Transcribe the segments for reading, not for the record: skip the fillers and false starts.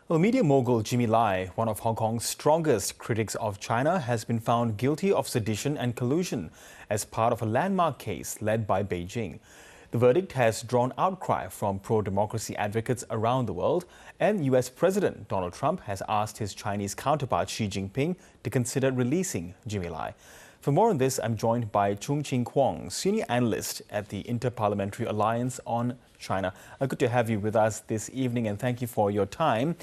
Well, media mogul Jimmy Lai, one of Hong Kong's strongest critics of China, has been found guilty of sedition and collusion as part of a landmark case led by Beijing. The verdict has drawn outcry from pro-democracy advocates around the world, and US President Donald Trump has asked his Chinese counterpart Xi Jinping to consider releasing Jimmy Lai. For more on this, I'm joined by Chung Ching Kwong, senior analyst at the Inter-Parliamentary Alliance on China. Good to have you with us this evening, and thank you for your time.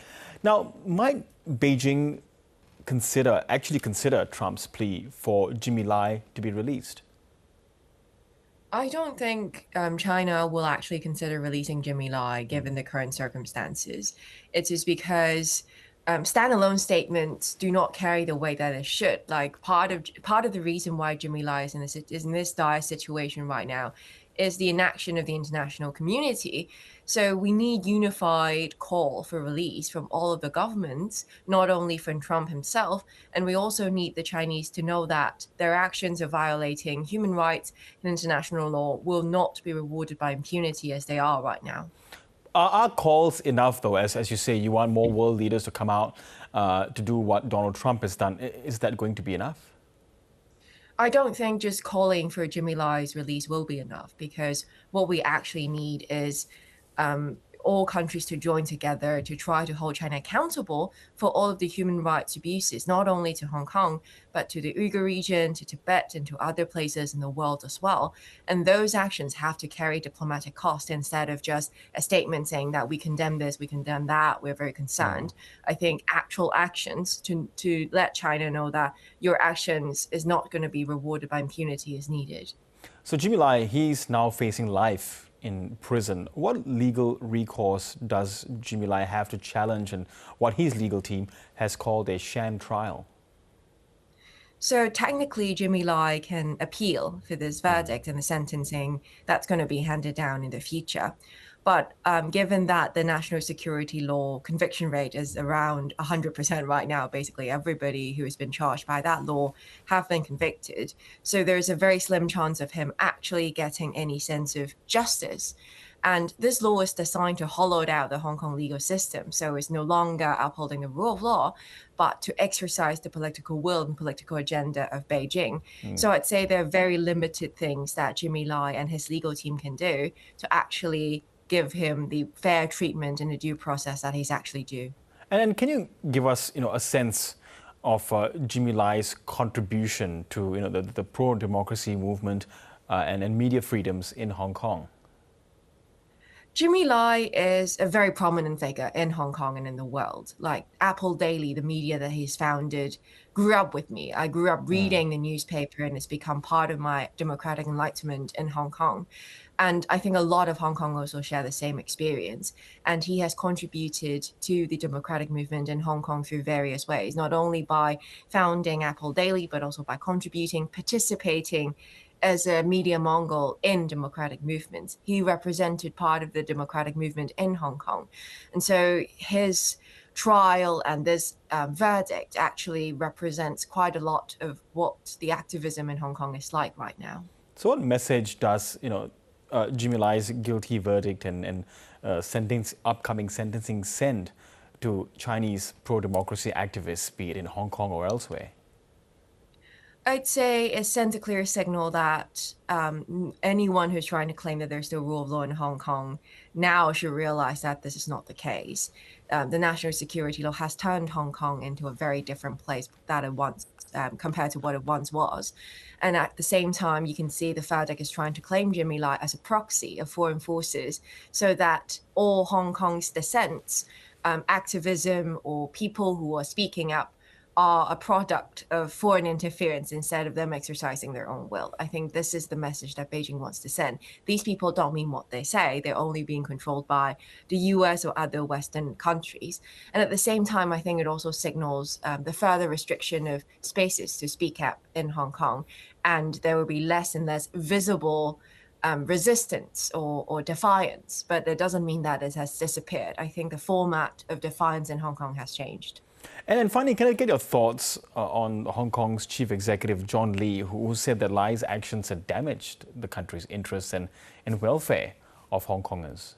Now, might Beijing actually consider Trump's plea for Jimmy Lai to be released? I don't think China will actually consider releasing Jimmy Lai given the current circumstances. It is because standalone statements do not carry the weight that it should. Like part of the reason why Jimmy Lai is in this dire situation right now is the inaction of the international community. So we need unified call for release from all of the governments, not only from Trump himself, and we also need the Chinese to know that their actions of violating human rights and international law will not be rewarded by impunity as they are right now. Are calls enough, though, as you say, you want more world leaders to come out to do what Donald Trump has done? Is that going to be enough? I don't think just calling for Jimmy Lai's release will be enough, because what we actually need is all countries to join together to try to hold China accountable for all of the human rights abuses, not only to Hong Kong, but to the Uyghur region, to Tibet, and to other places in the world as well. And those actions have to carry diplomatic cost instead of just a statement saying that we condemn this, we condemn that, we're very concerned. I think actual actions to let China know that your actions is not going to be rewarded by impunity is needed. So Jimmy Lai, he's now facing life in prison. What legal recourse does Jimmy Lai have to challenge and what his legal team has called a sham trial? So technically, Jimmy Lai can appeal for this verdict and the sentencing that's going to be handed down in the future. But given that the national security law conviction rate is around 100% right now, basically everybody who has been charged by that law have been convicted. So there's a very slim chance of him actually getting any sense of justice. And this law is designed to hollow out the Hong Kong legal system. So it's no longer upholding the rule of law, but to exercise the political will and political agenda of Beijing. So I'd say there are very limited things that Jimmy Lai and his legal team can do to actually give him the fair treatment and the due process that he's actually due. And can you give us, a sense of Jimmy Lai's contribution to, the pro-democracy movement and media freedoms in Hong Kong? Jimmy Lai is a very prominent figure in Hong Kong and in the world. Like Apple Daily, the media that he's founded, grew up with me. I grew up reading the newspaper, and it's become part of my democratic enlightenment in Hong Kong. And I think a lot of Hong Kong also share the same experience. And he has contributed to the democratic movement in Hong Kong through various ways, not only by founding Apple Daily, but also by contributing, participating as a media mogul in democratic movements. He represented part of the democratic movement in Hong Kong. And so his trial and this verdict actually represents quite a lot of what the activism in Hong Kong is like right now. So what message does, Jimmy Lai's guilty verdict and upcoming sentencing send to Chinese pro-democracy activists, be it in Hong Kong or elsewhere? I'd say it sends a clear signal that anyone who's trying to claim that there's still rule of law in Hong Kong now should realize that this is not the case. The national security law has turned Hong Kong into a very different place that it once compared to what it once was. And at the same time, you can see the verdict is trying to claim Jimmy Lai as a proxy of foreign forces so that all Hong Kong's dissents, activism, or people who are speaking up are a product of foreign interference instead of them exercising their own will. I think this is the message that Beijing wants to send. These people don't mean what they say. They're only being controlled by the US or other Western countries. And at the same time, I think it also signals the further restriction of spaces to speak up in Hong Kong. And there will be less and less visible resistance or defiance. But it doesn't mean that it has disappeared. I think the format of defiance in Hong Kong has changed. And then finally, can I get your thoughts on Hong Kong's chief executive, John Lee, who said that Lai's actions had damaged the country's interests and welfare of Hong Kongers?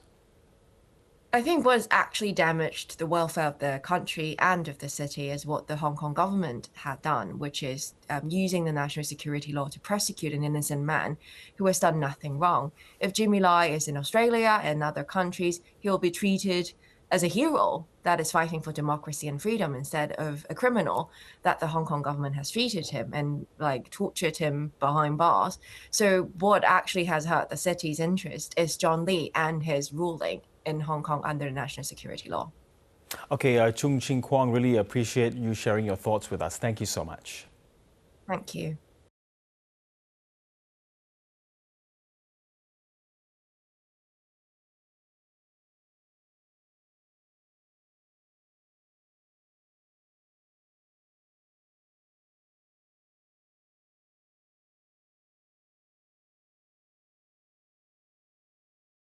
I think what's actually damaged the welfare of the country and of the city is what the Hong Kong government had done, which is using the national security law to prosecute an innocent man who has done nothing wrong. If Jimmy Lai is in Australia and other countries, he'll be treated as a hero that is fighting for democracy and freedom instead of a criminal that the Hong Kong government has treated him and like tortured him behind bars. So what actually has hurt the city's interest is John Lee and his ruling in Hong Kong under the national security law. Okay, Chung Ching Kwong, really appreciate you sharing your thoughts with us. Thank you so much. Thank you.